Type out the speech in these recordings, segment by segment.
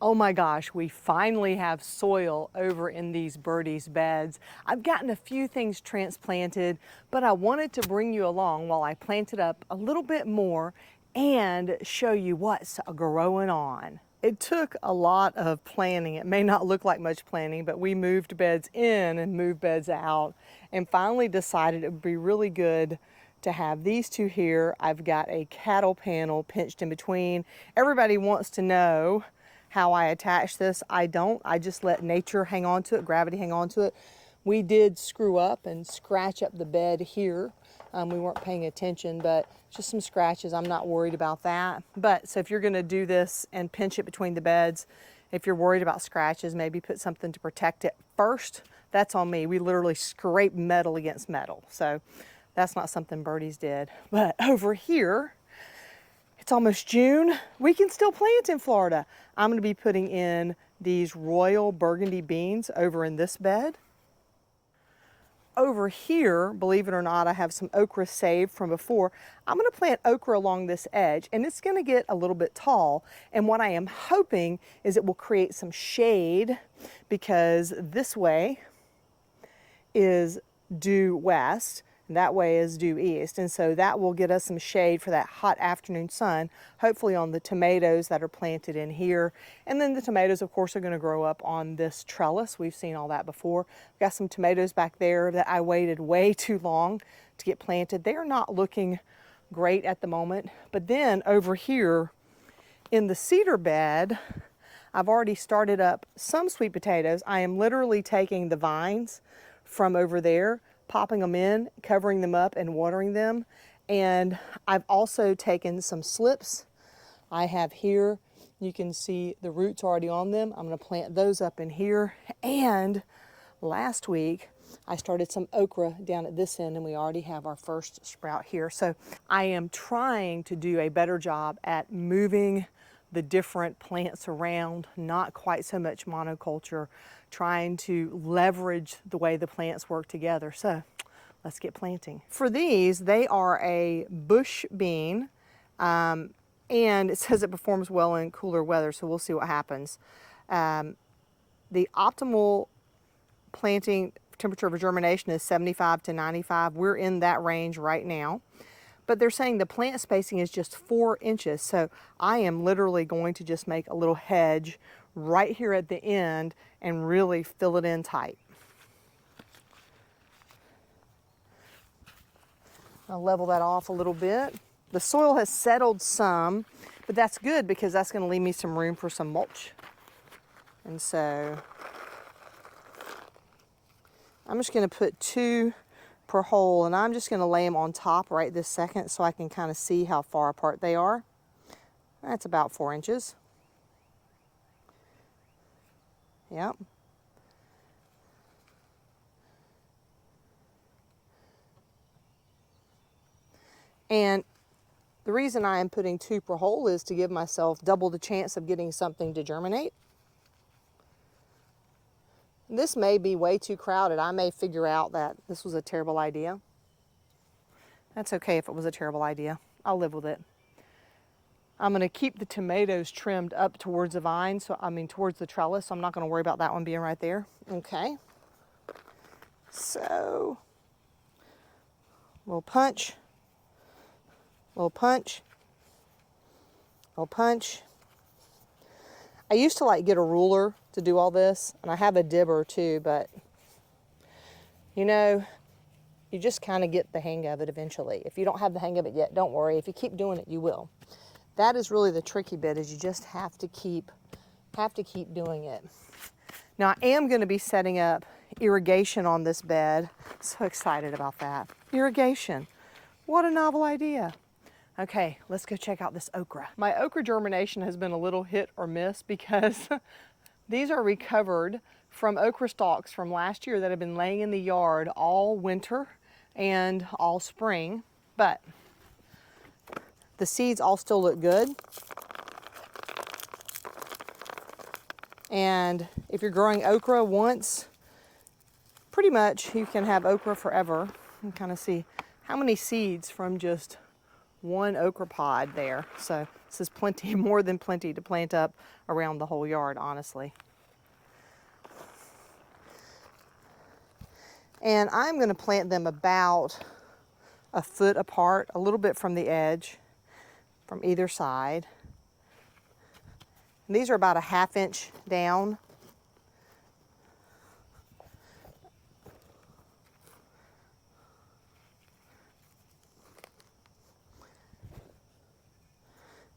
Oh my gosh, we finally have soil over in these Birdies beds. I've gotten a few things transplanted, but I wanted to bring you along while I planted up a little bit more and show you what's growing on. It took a lot of planning. It may not look like much planning, but we moved beds in and moved beds out and finally decided it would be really good to have these two here. I've got a cattle panel pinched in between. Everybody wants to know how I attach this. I don't. I just let nature hang on to it, gravity hang on to it. We did screw up and scratch up the bed here. We weren't paying attention, but just some scratches. I'm not worried about that. But so if you're going to do this and pinch it between the beds, if you're worried about scratches, maybe put something to protect it first. That's on me. We literally scrape metal against metal. So that's not something Birdies did. But over here, it's almost June. We can still plant in Florida. I'm going to be putting in these Royal Burgundy beans over in this bed. Over here, believe it or not, I have some okra saved from before. I'm going to plant okra along this edge, and it's going to get a little bit tall. And what I am hoping is it will create some shade, because this way is due west, and that way is due east, and so that will get us some shade for that hot afternoon sun, hopefully on the tomatoes that are planted in here. And then the tomatoes, of course, are going to grow up on this trellis. We've seen all that before. I've got some tomatoes back there that I waited way too long to get planted. They are not looking great at the moment. But then over here in the cedar bed, I've already started up some sweet potatoes. I am literally taking the vines from over there, popping them in, covering them up and watering them. And I've also taken some slips I have here. You can see the roots already on them. I'm going to plant those up in here. And last week I started some okra down at this end, and we already have our first sprout here. So I am trying to do a better job at moving the different plants around, not quite so much monoculture, trying to leverage the way the plants work together. So let's get planting. For these, they are a bush bean, and it says it performs well in cooler weather, so we'll see what happens. The optimal planting temperature for germination is 75 to 95. We're in that range right now. But they're saying the plant spacing is just 4 inches. So I am literally going to just make a little hedge right here at the end and really fill it in tight. I'll level that off a little bit. The soil has settled some, but that's good because that's going to leave me some room for some mulch. And so I'm just going to put 2 per hole, and I'm just going to lay them on top right this second so I can kind of see how far apart they are. That's about 4 inches. Yep. And the reason I am putting 2 per hole is to give myself double the chance of getting something to germinate. This may be way too crowded. I may figure out that this was a terrible idea. That's okay if it was a terrible idea. I'll live with it. I'm going to keep the tomatoes trimmed up towards the vine, towards the trellis, so I'm not going to worry about that one being right there. Okay. So, little punch, little punch, little punch. I used to get a ruler to do all this, and I have a dibber too, but you know, you just kind of get the hang of it eventually. If you don't have the hang of it yet, don't worry. If you keep doing it, you will. That is really the tricky bit, is you just have to keep doing it. Now I am going to be setting up irrigation on this bed. So excited about that. Irrigation. What a novel idea. Okay, let's go check out this okra. My okra germination has been a little hit or miss because these are recovered from okra stalks from last year that have been laying in the yard all winter and all spring, but the seeds all still look good. And if you're growing okra once, pretty much you can have okra forever. You can kind of see how many seeds from just one okra pod there. So This is plenty, more than plenty to plant up around the whole yard, honestly. And I'm going to plant them about a foot apart, a little bit from the edge, from either side. And these are about a 1/2 inch down.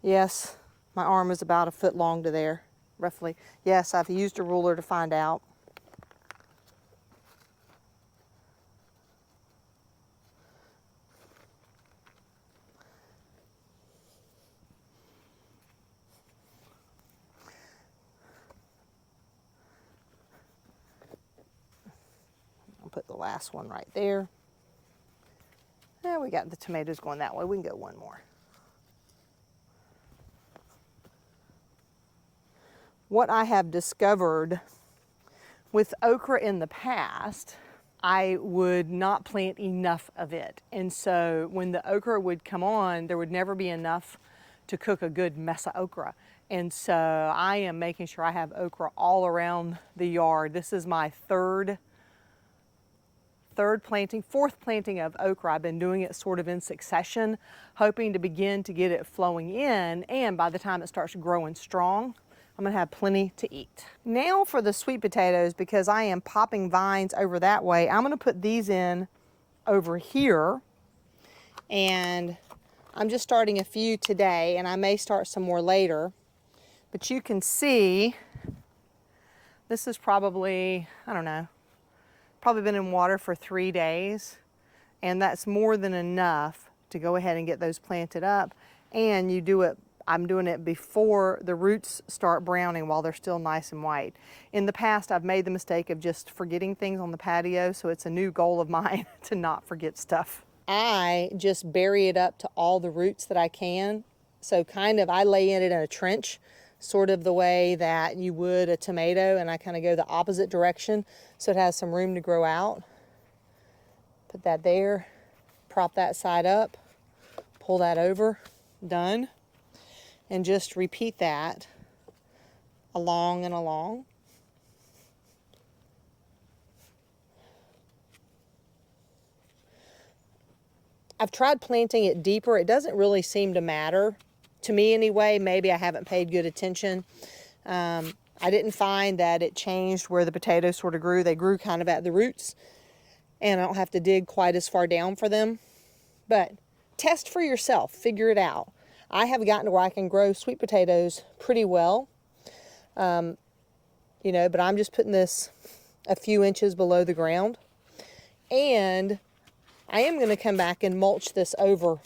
Yes, my arm is about a foot long to there, roughly. Yes, I've used a ruler to find out. I'll put the last one right there. And we got the tomatoes going that way. We can go one more. What I have discovered with okra in the past, I would not plant enough of it. And so when the okra would come on, there would never be enough to cook a good mess of okra. And so I am making sure I have okra all around the yard. This is my fourth planting of okra. I've been doing it sort of in succession, hoping to begin to get it flowing in. And by the time it starts growing strong, I'm gonna have plenty to eat. Now for the sweet potatoes, because I am popping vines over that way, I'm gonna put these in over here. And I'm just starting a few today, and I may start some more later. But you can see, this is probably, I don't know, probably been in water for 3 days. And that's more than enough to go ahead and get those planted up. And you do it, I'm doing it before the roots start browning while they're still nice and white. In the past, I've made the mistake of just forgetting things on the patio, so it's a new goal of mine to not forget stuff. I just bury it up to all the roots that I can. So kind of, I lay in it in a trench, sort of the way that you would a tomato, and I kind of go the opposite direction so it has some room to grow out. Put that there, prop that side up, pull that over, done. And just repeat that along and along. I've tried planting it deeper. It doesn't really seem to matter to me anyway. Maybe I haven't paid good attention. I didn't find that it changed where the potatoes sort of grew. They grew kind of at the roots, and I don't have to dig quite as far down for them. But test for yourself, figure it out. I have gotten to where I can grow sweet potatoes pretty well, you know, but I'm just putting this a few inches below the ground. And I am going to come back and mulch this over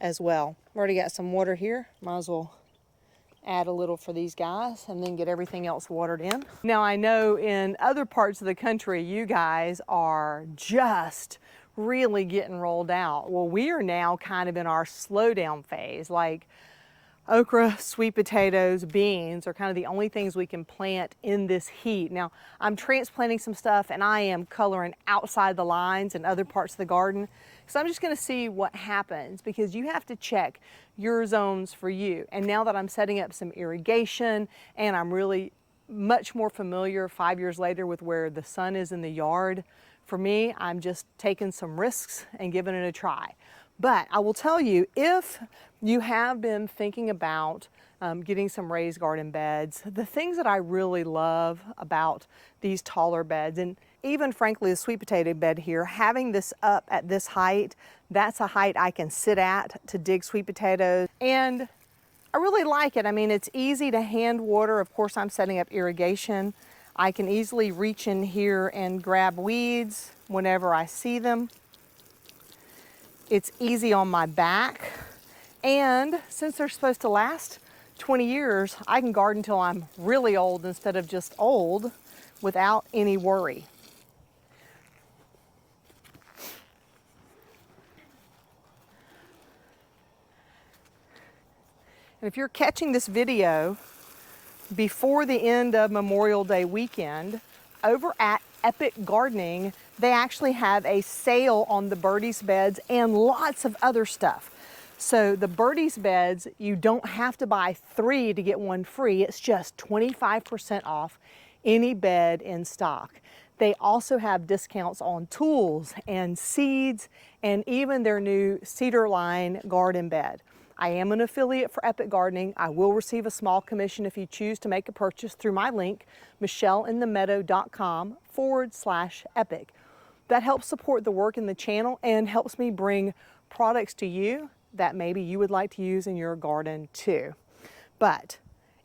as well. I've already got some water here. Might as well add a little for these guys and then get everything else watered in. Now I know in other parts of the country, you guys are just really getting rolled out. Well, we are now kind of in our slow down phase. Like okra, sweet potatoes, beans are kind of the only things we can plant in this heat. Now, I'm transplanting some stuff and I am coloring outside the lines in other parts of the garden. So I'm just gonna see what happens, because you have to check your zones for you. And now that I'm setting up some irrigation and I'm really much more familiar 5 years later with where the sun is in the yard, for me, I'm just taking some risks and giving it a try. But I will tell you, if you have been thinking about getting some raised garden beds, the things that I really love about these taller beds, and even frankly the sweet potato bed here, having this up at this height, that's a height I can sit at to dig sweet potatoes. And I really like it. I mean, it's easy to hand water. Of course, I'm setting up irrigation. I can easily reach in here and grab weeds whenever I see them. It's easy on my back. And since they're supposed to last 20 years, I can garden till I'm really old instead of just old without any worry. And if you're catching this video before the end of Memorial Day weekend, over at Epic Gardening, they actually have a sale on the Birdies beds and lots of other stuff. So the Birdies beds, you don't have to buy 3 to get 1 free. It's just 25% off any bed in stock. They also have discounts on tools and seeds and even their new cedar line garden bed. I am an affiliate for Epic Gardening. I will receive a small commission if you choose to make a purchase through my link, michelleinthemeadow.com/epic. That helps support the work in the channel and helps me bring products to you that maybe you would like to use in your garden too. But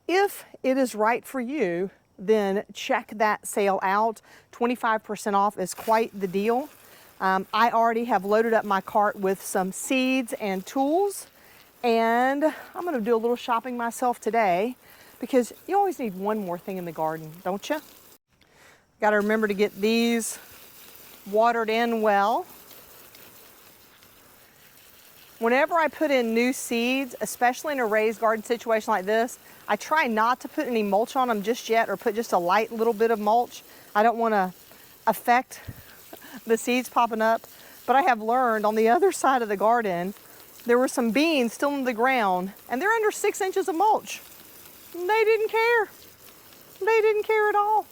if it is right for you, then check that sale out. 25% off is quite the deal. I already have loaded up my cart with some seeds and tools, and I'm gonna do a little shopping myself today because you always need one more thing in the garden, don't you? Gotta remember to get these watered in well. Whenever I put in new seeds, especially in a raised garden situation like this, I try not to put any mulch on them just yet or put just a light little bit of mulch. I don't want to affect the seeds popping up. But I have learned on the other side of the garden, there were some beans still in the ground and they're under 6 inches of mulch. They didn't care. They didn't care at all.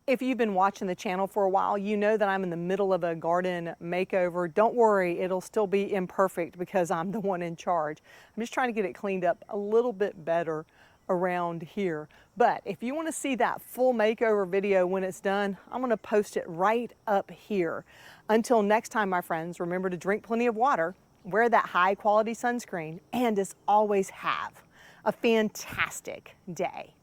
If you've been watching the channel for a while, you know that I'm in the middle of a garden makeover. Don't worry, it'll still be imperfect because I'm the one in charge. I'm just trying to get it cleaned up a little bit better around here. But if you want to see that full makeover video when it's done, I'm going to post it right up here. Until next time, my friends, remember to drink plenty of water, wear that high quality sunscreen, and as always, have a fantastic day.